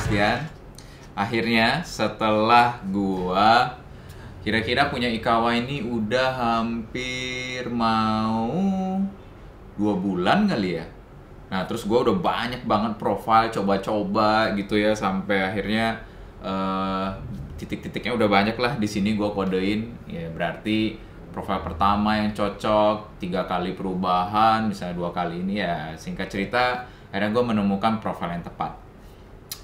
Sofian. Akhirnya setelah gua kira-kira punya Ikawa ini udah hampir mau 2 bulan kali ya. Nah terus gua udah banyak banget profile coba-coba gitu ya, sampai akhirnya titik-titiknya udah banyak lah. Di sini gua kodein ya, berarti profile pertama yang cocok, 3 kali perubahan, misalnya 2 kali ini ya. Singkat cerita, akhirnya gue menemukan profile yang tepat.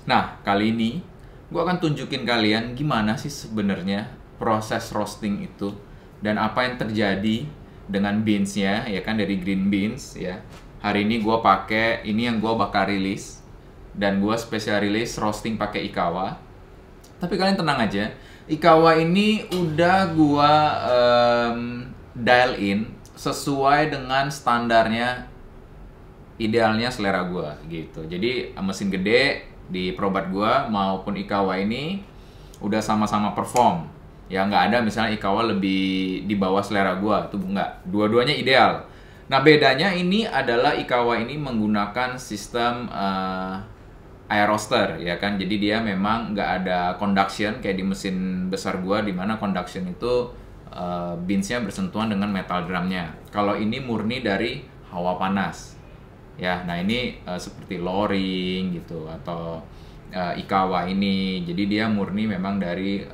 Nah, kali ini gue akan tunjukin kalian gimana sih sebenarnya proses roasting itu dan apa yang terjadi dengan beansnya, ya kan, dari green beans ya. Hari ini gue pakai ini yang gue bakal rilis, dan gue spesial rilis roasting pakai Ikawa. Tapi kalian tenang aja, Ikawa ini udah gua dial in sesuai dengan standarnya, idealnya selera gua gitu. Jadi mesin gede di Probat gua maupun Ikawa ini udah sama-sama perform. Ya nggak ada misalnya Ikawa lebih di bawah selera gua, itu nggak. Dua-duanya ideal. Nah bedanya ini adalah Ikawa ini menggunakan sistem air roaster ya kan, jadi dia memang nggak ada conduction kayak di mesin besar gua, dimana conduction itu beansnya bersentuhan dengan metal drumnya. Kalau ini murni dari hawa panas ya. Nah ini seperti loring gitu atau Ikawa ini, jadi dia murni memang dari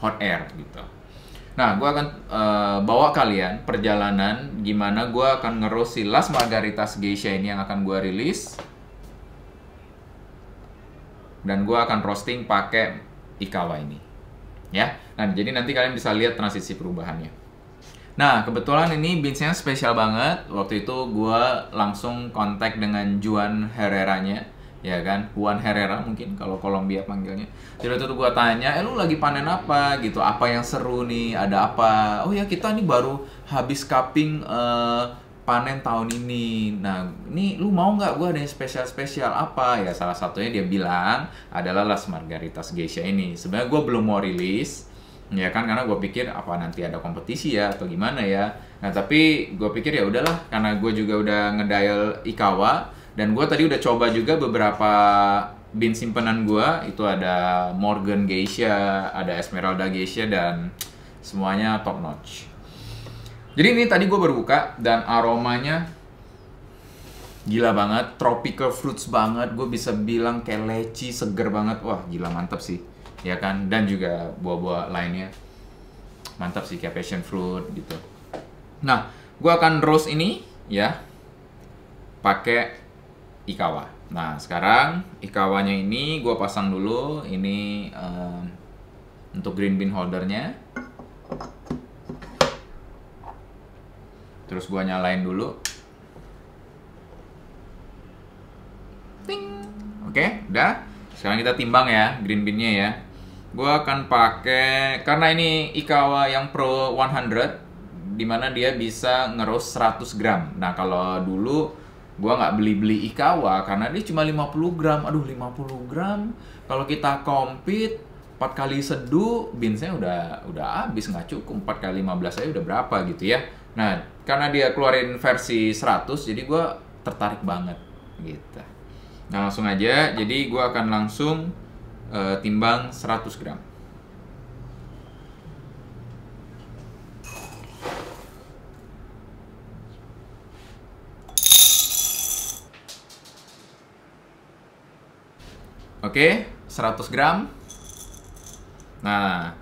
hot air gitu. Nah gua akan bawa kalian perjalanan gimana gua akan ngeroast si Las Margaritas Geisha ini yang akan gua rilis. Dan gue akan roasting pakai Ikawa ini ya. Nah jadi nanti kalian bisa lihat transisi perubahannya. Nah kebetulan ini beansnya spesial banget. Waktu itu gue langsung kontak dengan Juan Herrera-nya ya kan, Juan Herrera mungkin kalau Kolombia panggilnya. Jadi waktu itu gue tanya, lu lagi panen apa gitu, apa yang seru nih, ada apa? Oh ya kita nih baru habis cupping panen tahun ini. Nah, ini lu mau nggak gue ada yang spesial-spesial apa? Ya salah satunya dia bilang adalah Las Margaritas Geisha ini. Sebenarnya gue belum mau rilis, ya kan, karena gue pikir apa nanti ada kompetisi ya atau gimana ya. Nah tapi gue pikir ya udahlah, karena gue juga udah ngedial Ikawa dan gue tadi udah coba juga beberapa bean simpenan gue. Itu ada Morgan Geisha, ada Esmeralda Geisha, dan semuanya top notch. Jadi ini tadi gue baru buka dan aromanya gila banget, tropical fruits banget. Gue bisa bilang kayak leci, seger banget. Wah gila, mantap sih, ya kan. Dan juga buah-buah lainnya mantap sih, kayak passion fruit gitu. Nah, gue akan roast ini ya pakai Ikawa. Nah sekarang Ikawanya ini gue pasang dulu. Ini untuk green bean holdernya. Terus gua nyalain dulu. Ting. Oke, udah. Sekarang kita timbang ya green bean-nya ya. Gua akan pakai, karena ini Ikawa yang Pro 100, dimana dia bisa ngeroast 100 gram. Nah kalau dulu gua nggak beli Ikawa karena dia cuma 50 gram. Aduh 50 gram. Kalau kita compete 4 kali seduh, beansnya udah habis, nggak cukup. 4 kali 15 aja udah berapa gitu ya. Nah, karena dia keluarin versi 100, jadi gue tertarik banget gitu. Nah, langsung aja. Jadi gue akan langsung timbang 100 gram. Oke, 100 gram. Nah,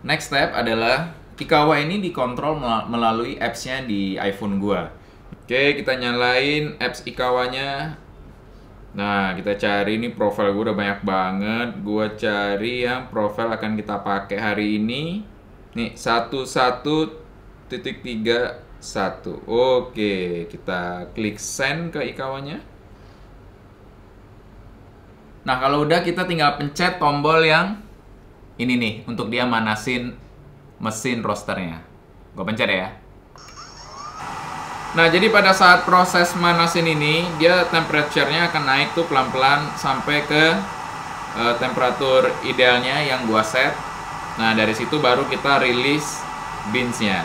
next step adalah Ikawa ini dikontrol melalui apps-nya di iPhone gua. Oke, kita nyalain apps Ikawanya. Nah, kita cari, ini profile gua udah banyak banget. Gua cari yang profile akan kita pakai hari ini. Nih, 11.31. Oke, kita klik send ke Ikawanya. Nah, kalau udah kita tinggal pencet tombol yang ini nih untuk dia manasin mesin roasternya. Gue pencet ya. Nah, jadi pada saat proses manasin ini, dia temperature-nya akan naik tuh pelan-pelan sampai ke temperatur idealnya yang gua set. Nah, dari situ baru kita rilis beans-nya.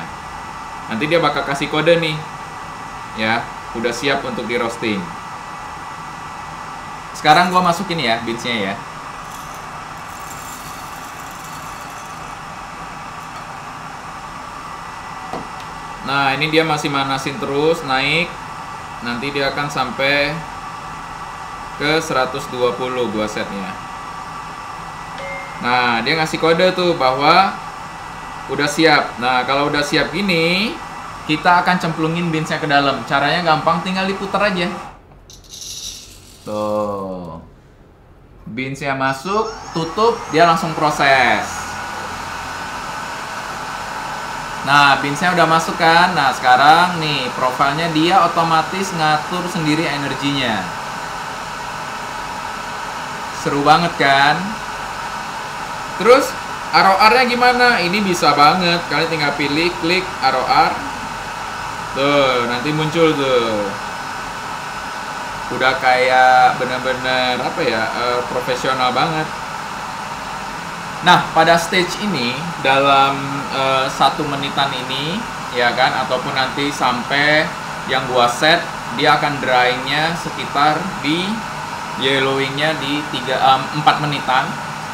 Nanti dia bakal kasih kode nih. Ya, udah siap untuk di roasting. Sekarang gua masukin ya beansnya ya. Nah, ini dia masih manasin terus, naik. Nanti dia akan sampai ke 120 gua setnya. Nah, dia ngasih kode tuh bahwa udah siap. Nah, kalau udah siap gini, kita akan cemplungin beansnya ke dalam. Caranya gampang, tinggal diputar aja. Tuh. Beansnya masuk, tutup, dia langsung proses. Nah, beansnya udah masuk kan. Nah, sekarang nih profilnya dia otomatis ngatur sendiri energinya. Seru banget kan? Terus ROR-nya gimana? Ini bisa banget. Kalian tinggal pilih, klik ROR. Tuh, nanti muncul tuh. Udah kayak bener-bener apa ya, profesional banget. Nah, pada stage ini, dalam 1 menitan ini, ya kan, ataupun nanti sampai yang gua set, dia akan dryingnya sekitar di yellowingnya di 4 menitan.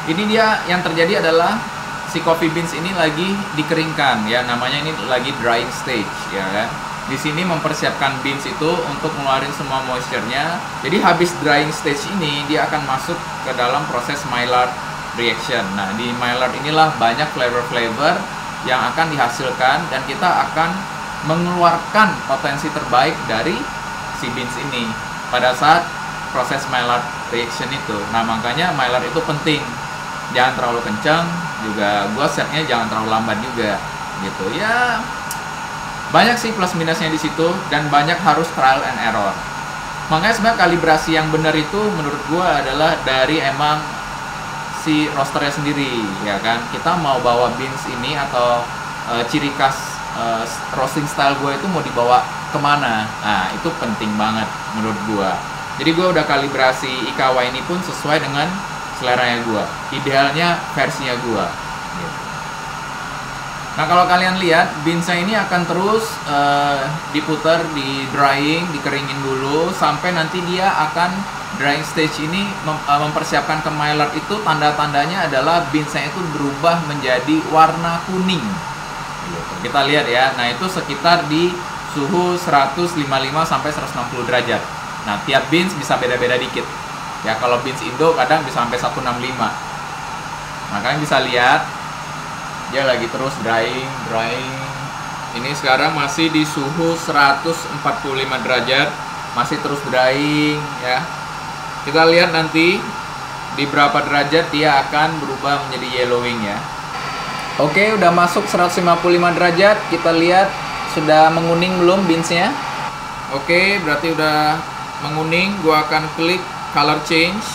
Ini dia yang terjadi adalah si coffee beans ini lagi dikeringkan, ya, namanya ini lagi drying stage, ya kan. Di sini mempersiapkan beans itu untuk ngeluarin semua moisture-nya. Jadi habis drying stage ini, dia akan masuk ke dalam proses Maillard reaction. Nah, di Maillard inilah banyak flavor-flavor yang akan dihasilkan dan kita akan mengeluarkan potensi terbaik dari si beans ini pada saat proses Maillard reaction itu. Nah, makanya Maillard itu penting. Jangan terlalu kencang, juga gua setnya jangan terlalu lambat juga gitu. Ya, banyak sih plus minusnya di situ dan banyak harus trial and error. Makanya sebenarnya kalibrasi yang benar itu menurut gua adalah dari emang si roasternya sendiri, ya kan. Kita mau bawa beans ini atau ciri khas roasting style gue itu mau dibawa kemana. Nah, itu penting banget menurut gue. Jadi gue udah kalibrasi Ikawa ini pun sesuai dengan seleranya gue, idealnya versinya gue gitu. Nah, kalau kalian lihat beansnya ini akan terus diputar, di drying, dikeringin dulu sampai nanti dia akan drying stage ini mempersiapkan ke Maillard. Itu tanda-tandanya adalah beansnya itu berubah menjadi warna kuning. Kita lihat ya. Nah, itu sekitar di suhu 155 sampai 160 derajat. Nah, tiap beans bisa beda-beda dikit. Ya, kalau beans Indo kadang bisa sampai 165. Nah, kalian bisa lihat dia lagi terus drying. Ini sekarang masih di suhu 145 derajat, masih terus drying ya. Kita lihat nanti di berapa derajat dia akan berubah menjadi yellowing ya. Oke, udah masuk 155 derajat. Kita lihat sudah menguning belum beansnya. Oke, berarti udah menguning. Gua akan klik color change.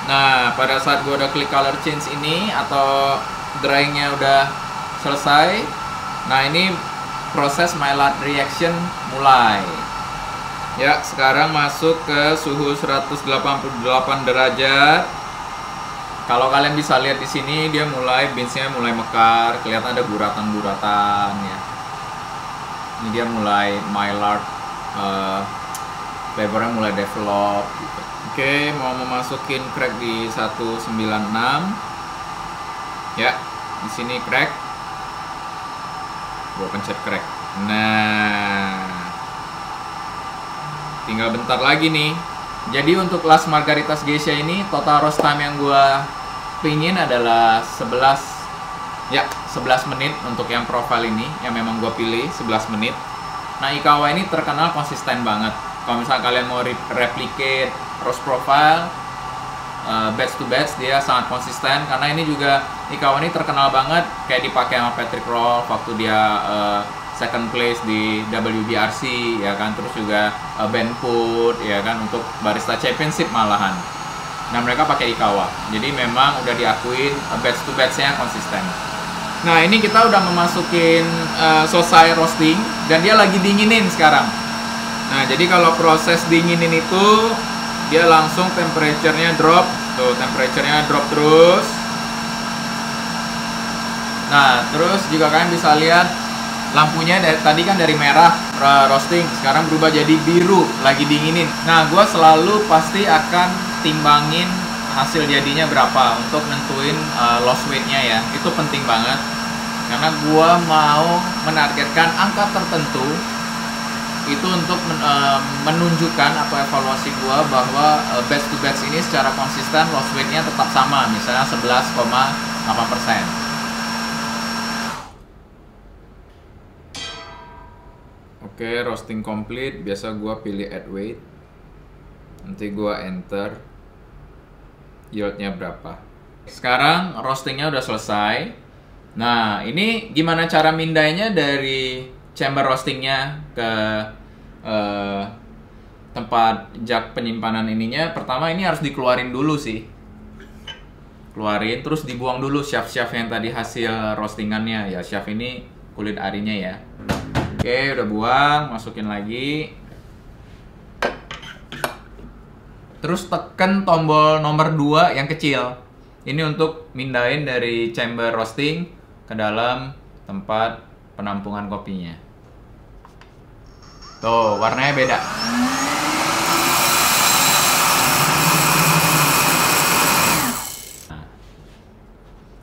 Nah, pada saat gua udah klik color change ini atau dryingnya udah selesai, nah ini proses Maillard reaction mulai. Ya, sekarang masuk ke suhu 188 derajat. Kalau kalian bisa lihat di sini, dia beansnya mulai mekar, kelihatan ada guratan-guratan ya. Ini dia mulai Maillard, flavornya mulai develop gitu. Oke, mau memasukin crack di 196. Ya, di sini crack. Gua pencet crack. Nah, tinggal bentar lagi nih. Jadi untuk Las Margaritas Geisha ini total roast time yang gua pingin adalah 11 menit untuk yang profile ini, yang memang gua pilih 11 menit. Nah, Ikawa ini terkenal konsisten banget. Kalau misalnya kalian mau replicate roast profile batch to batch, dia sangat konsisten karena ini juga Ikawa ini terkenal banget kayak dipakai sama Patrick Rolf waktu dia second place di WBRC ya kan, terus juga Ben Food ya kan untuk Barista Championship malahan. Nah, mereka pakai Ikawa. Jadi memang udah diakuin batch to batch-nya konsisten. Nah, ini kita udah memasukin selesai roasting dan dia lagi dinginin sekarang. Nah, jadi kalau proses dinginin itu dia langsung temperature-nya drop. Tuh, temperature-nya drop terus. Nah, terus juga kalian bisa lihat lampunya tadi kan dari merah roasting, sekarang berubah jadi biru, lagi dinginin. Nah, gue selalu pasti akan timbangin hasil jadinya berapa untuk nentuin lost weight-nya ya. Itu penting banget karena gue mau menargetkan angka tertentu itu untuk menunjukkan atau evaluasi gue bahwa batch to batch ini secara konsisten lost weight-nya tetap sama, misalnya 11,8%. Oke, roasting complete. Biasa gue pilih add weight. Nanti gue enter yieldnya berapa. Sekarang roastingnya udah selesai. Nah, ini gimana cara mindainya dari chamber roastingnya ke tempat jak penyimpanan ininya. Pertama ini harus dikeluarin dulu sih. Keluarin, terus dibuang dulu shaft-shaft yang tadi hasil roastingannya. Ya, shaft ini kulit arinya ya. Oke, udah buang, masukin lagi. Terus tekan tombol nomor 2 yang kecil. Ini untuk mindahin dari chamber roasting ke dalam tempat penampungan kopinya. Tuh, warnanya beda. Nah,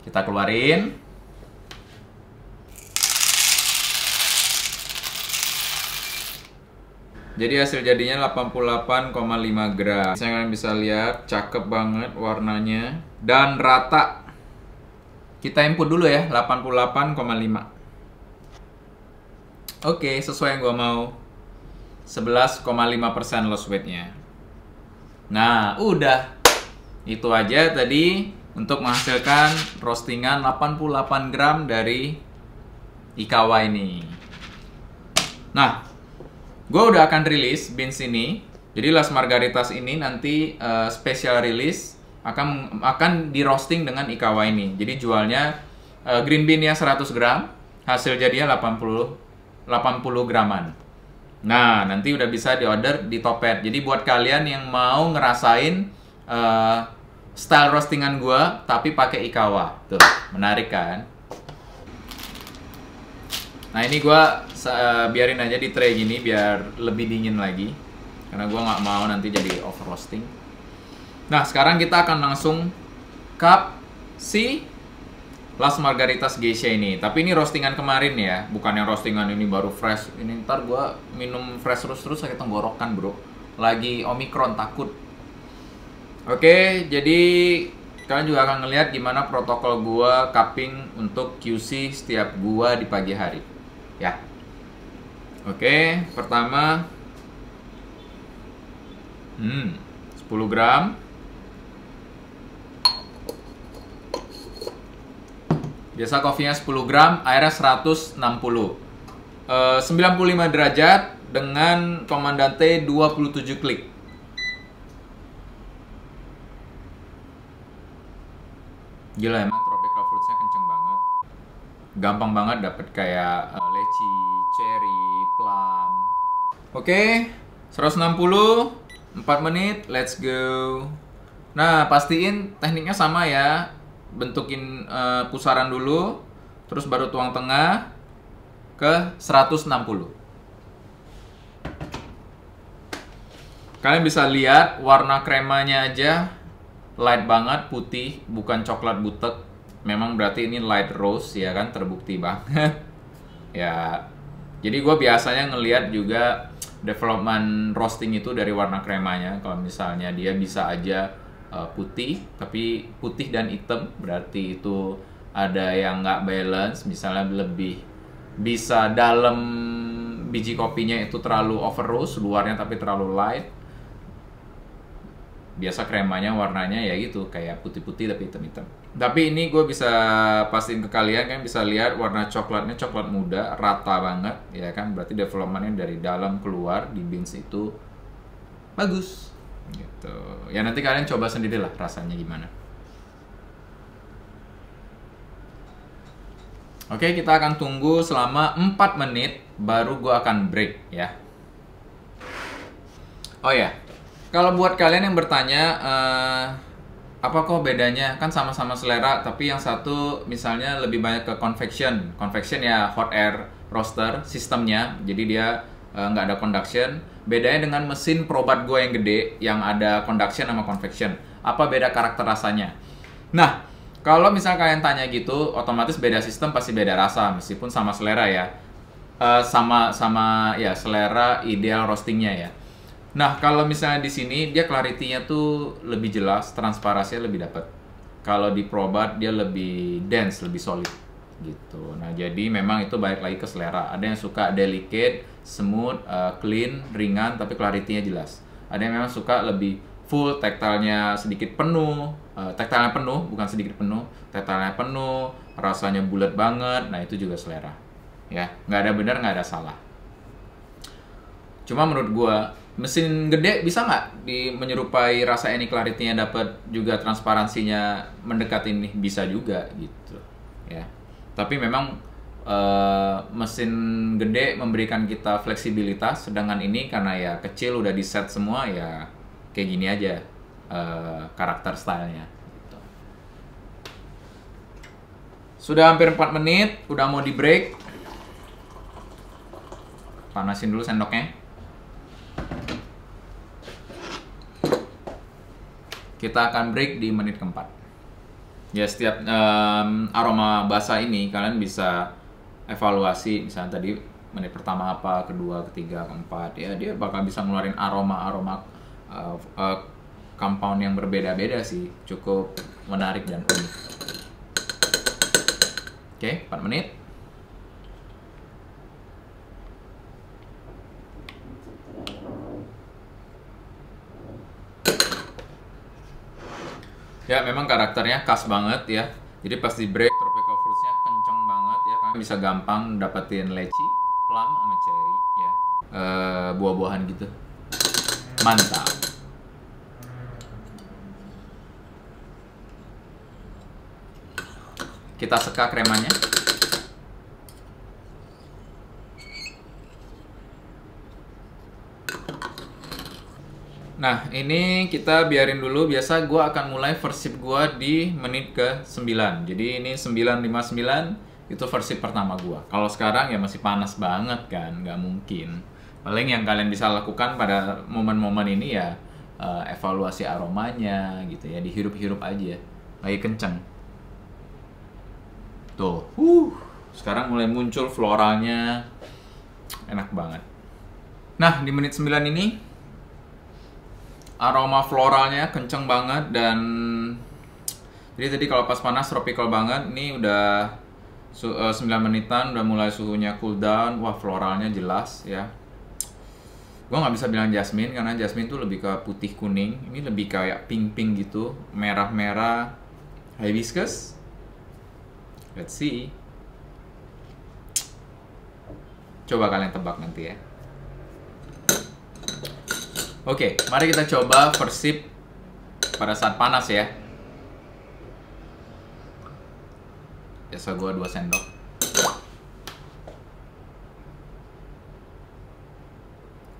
kita keluarin. Jadi hasil jadinya 88,5 gram. Kalian bisa lihat, cakep banget warnanya dan rata. Kita input dulu ya, 88,5. Oke, sesuai yang gua mau. 11,5% lost weight-nya. Nah, udah. Itu aja tadi untuk menghasilkan roastingan 88 gram dari Ikawa ini. Nah, gue udah akan rilis beans ini. Jadi Las Margaritas ini nanti special release akan di roasting dengan Ikawa ini. Jadi jualnya green bean-nya 100 gram, hasil jadinya 80 graman. Nah, nanti udah bisa di-order di Topet. Jadi buat kalian yang mau ngerasain style roastingan gue tapi pakai Ikawa. Tuh, menarik kan? Nah, ini gue biarin aja di tray gini biar lebih dingin lagi. Karena gue nggak mau nanti jadi over roasting. Nah, sekarang kita akan langsung cup si Las Margaritas Geisha ini. Tapi ini roastingan kemarin ya, bukan yang roastingan ini baru fresh. Ini ntar gue minum fresh terus sakit tenggorokan bro. Lagi Omicron, takut. Oke, jadi kalian juga akan ngelihat gimana protokol gue cupping untuk QC setiap gue di pagi hari. Ya. Oke, pertama 10 gram. Biasa kopinya 10 gram, airnya 160. 95 derajat dengan komandante 27 klik. Gila emang tropical fruitsnya kenceng banget. Gampang banget dapet kayak leci, cherry, plum. Oke, 160, 4 menit, let's go. Nah, pastiin tekniknya sama ya. Bentukin pusaran dulu, terus baru tuang tengah ke 160. Kalian bisa lihat warna kremanya aja light banget, putih, bukan coklat butek. Memang berarti ini light roast ya kan, terbukti banget. Ya, jadi gue biasanya ngelihat juga development roasting itu dari warna kremanya. Kalau misalnya dia bisa aja putih, tapi putih dan hitam, berarti itu ada yang nggak balance. Misalnya lebih bisa dalam biji kopinya itu terlalu over roast, luarnya tapi terlalu light. Biasa kremanya warnanya ya gitu, kayak putih-putih tapi hitam-hitam. Tapi ini gue bisa pastiin ke kalian, kan bisa lihat warna coklatnya coklat muda, rata banget ya kan, berarti developmentnya dari dalam keluar di beans itu bagus gitu. Ya nanti kalian coba sendirilah rasanya gimana. Oke, kita akan tunggu selama 4 menit baru gue akan break ya. Oh ya, kalau buat kalian yang bertanya apa kok bedanya, kan sama-sama selera tapi yang satu misalnya lebih banyak ke convection ya hot air roaster sistemnya, jadi dia nggak ada conduction. Bedanya dengan mesin probat gue yang gede yang ada conduction sama convection. Apa beda karakter rasanya? Nah, kalau misalnya kalian tanya gitu, otomatis beda sistem pasti beda rasa, meskipun sama selera ya. Sama ya selera ideal roastingnya ya. Nah, kalau misalnya di sini dia clarity-nya tuh lebih jelas, transparansinya lebih dapat. Kalau di Probat dia lebih dense, lebih solid gitu. Nah, jadi memang itu balik lagi ke selera. Ada yang suka delicate, smooth, clean, ringan tapi clarity-nya jelas. Ada yang memang suka lebih full, tactile-nya sedikit penuh, tactile-nya penuh, bukan sedikit penuh, tactile-nya penuh, rasanya bulat banget. Nah, itu juga selera. Ya, nggak ada benar, nggak ada salah. Cuma menurut gua mesin gede bisa nggak menyerupai rasa ini, clarity-nya dapat, juga transparansinya mendekati ini, bisa juga gitu ya. Tapi memang mesin gede memberikan kita fleksibilitas, sedangkan ini karena ya kecil udah di set semua ya kayak gini aja karakter stylenya gitu. Sudah hampir 4 menit, udah mau di break. Panasin dulu sendoknya. Kita akan break di menit keempat. Ya, setiap aroma basah ini kalian bisa evaluasi. Misalnya tadi menit pertama apa, kedua, ketiga, keempat. Ya, dia bakal bisa ngeluarin aroma-aroma compound yang berbeda-beda sih. Cukup menarik dan unik. Oke, 4 menit. Ya, memang karakternya khas banget ya. Jadi pas di break, tropical fruitsnya kenceng banget ya. Kalian bisa gampang dapetin leci, plum, sama cherry ya. Buah-buahan gitu. Mantap. Kita seka kremanya. Nah, ini kita biarin dulu. Biasa gue akan mulai first sip gue di menit ke 9. Jadi ini 9:59 itu first sip pertama gue. Kalau sekarang ya masih panas banget kan, nggak mungkin. Paling yang kalian bisa lakukan pada momen-momen ini ya evaluasi aromanya gitu ya, dihirup-hirup aja. Lagi kenceng. Tuh, sekarang mulai muncul floralnya. Enak banget. Nah, di menit 9 ini aroma floralnya kenceng banget, dan jadi tadi kalau pas panas tropical banget, ini udah 9 menitan udah mulai suhunya cool down. Wah, floralnya jelas ya. Gue nggak bisa bilang jasmine karena jasmine tuh lebih ke putih kuning, ini lebih kayak pink gitu, merah-merah, hibiscus. Let's see. Coba kalian tebak nanti ya. Oke, mari kita coba first sip pada saat panas ya. Biasa gue 2 sendok.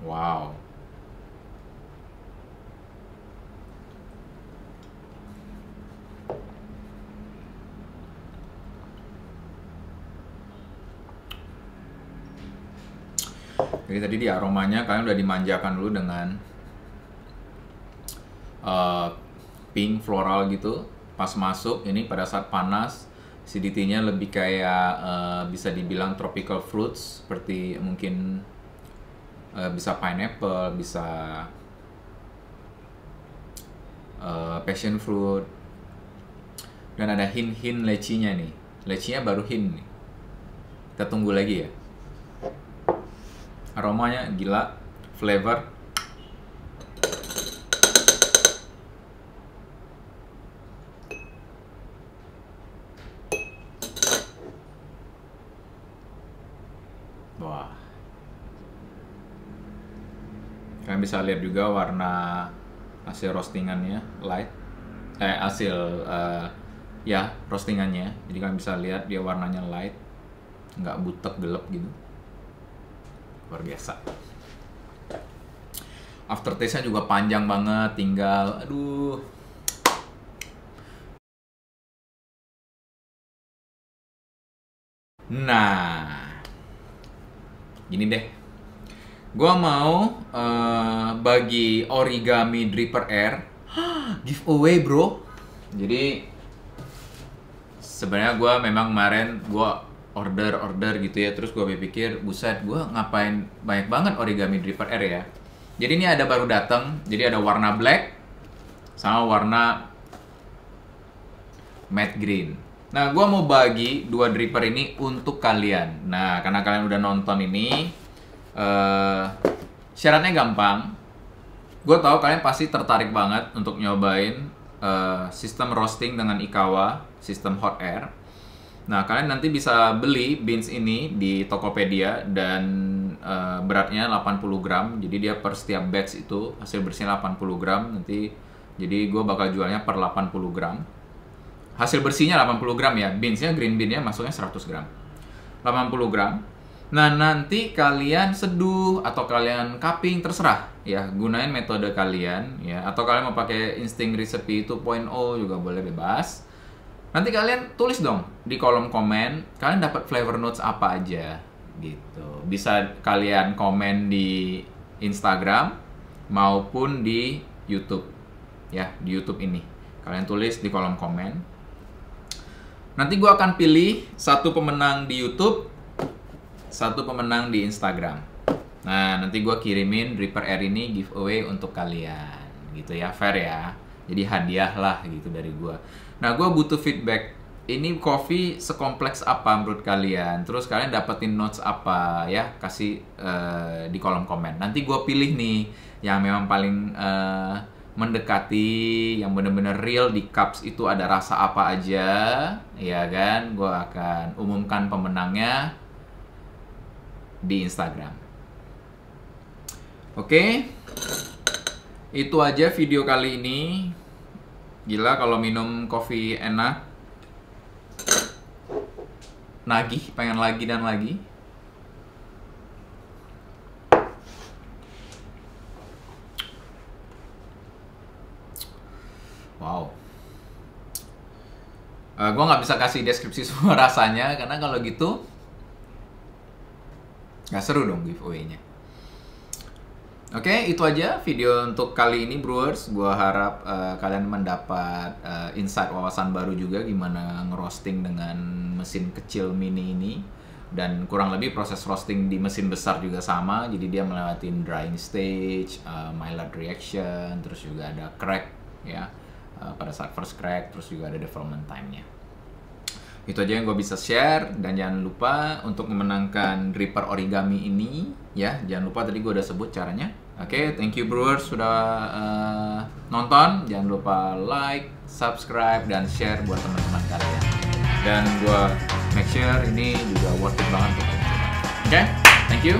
Wow. Jadi tadi di aromanya kalian udah dimanjakan dulu dengan pink floral gitu. Pas masuk ini pada saat panas, acidity-nya lebih kayak bisa dibilang tropical fruits, seperti mungkin bisa pineapple, bisa passion fruit, dan ada hint-hint lecinya nih. Lecinya baru hint nih. Kita tunggu lagi ya. Aromanya gila, flavor. Wah. Kalian bisa lihat juga warna hasil roastingannya light. Hasil ya roastingannya. Jadi kalian bisa lihat dia warnanya light, nggak butek gelap gitu. Luar biasa. Aftertaste-nya juga panjang banget, tinggal aduh. Nah, Gini deh, gue mau bagi origami Dripper Air giveaway bro. Jadi sebenarnya gue memang kemarin gue order gitu ya, terus gue berpikir buset gue ngapain banyak banget origami Dripper Air ya. Jadi ini ada baru datang, jadi ada warna black sama warna matte green. Nah, gue mau bagi dua dripper ini untuk kalian. Nah, karena kalian udah nonton ini, syaratnya gampang. Gue tahu kalian pasti tertarik banget untuk nyobain sistem roasting dengan Ikawa, sistem hot air. Nah, kalian nanti bisa beli beans ini di Tokopedia dan beratnya 80 gram. Jadi dia per setiap batch itu hasil bersihnya 80 gram nanti. Jadi gue bakal jualnya per 80 gram. Hasil bersihnya 80 gram ya, beansnya, green bean-nya masuknya 100 gram. 80 gram. Nah, nanti kalian seduh atau kalian cupping, terserah ya, gunain metode kalian ya. Atau kalian mau pakai insting recipe 2.0 juga boleh, bebas. Nanti kalian tulis dong di kolom komen, kalian dapat flavor notes apa aja gitu. Bisa kalian komen di Instagram maupun di YouTube ya, di YouTube ini. Kalian tulis di kolom komen. Nanti gue akan pilih satu pemenang di YouTube, satu pemenang di Instagram. Nah, nanti gue kirimin Dripper Air ini giveaway untuk kalian. Gitu ya, fair ya. Jadi hadiah lah gitu dari gue. Nah, gue butuh feedback. Ini coffee sekompleks apa menurut kalian? Terus kalian dapetin notes apa ya? Kasih di kolom komen. Nanti gue pilih nih yang memang paling mendekati, yang bener-bener real di cups itu ada rasa apa aja, ya kan? Gue akan umumkan pemenangnya di Instagram. Oke, itu aja video kali ini. Gila kalau minum kopi enak, nagih, pengen lagi dan lagi. Wow, gue nggak bisa kasih deskripsi semua rasanya karena kalau gitu nggak seru dong giveaway-nya. Oke, itu aja video untuk kali ini brewers. Gue harap kalian mendapat insight, wawasan baru juga gimana ngerosting dengan mesin kecil mini ini. Dan kurang lebih proses roasting di mesin besar juga sama. Jadi dia melewati drying stage, Maillard reaction, terus juga ada crack ya. Pada saat first crack, terus juga ada development time-nya. Itu aja yang gue bisa share, dan jangan lupa untuk memenangkan Dripper origami ini ya, jangan lupa tadi gue udah sebut caranya. Oke, thank you brewers sudah nonton. Jangan lupa like, subscribe, dan share buat teman-teman kalian. Dan gue make sure ini juga worth it banget untuk kalian. Oke, thank you.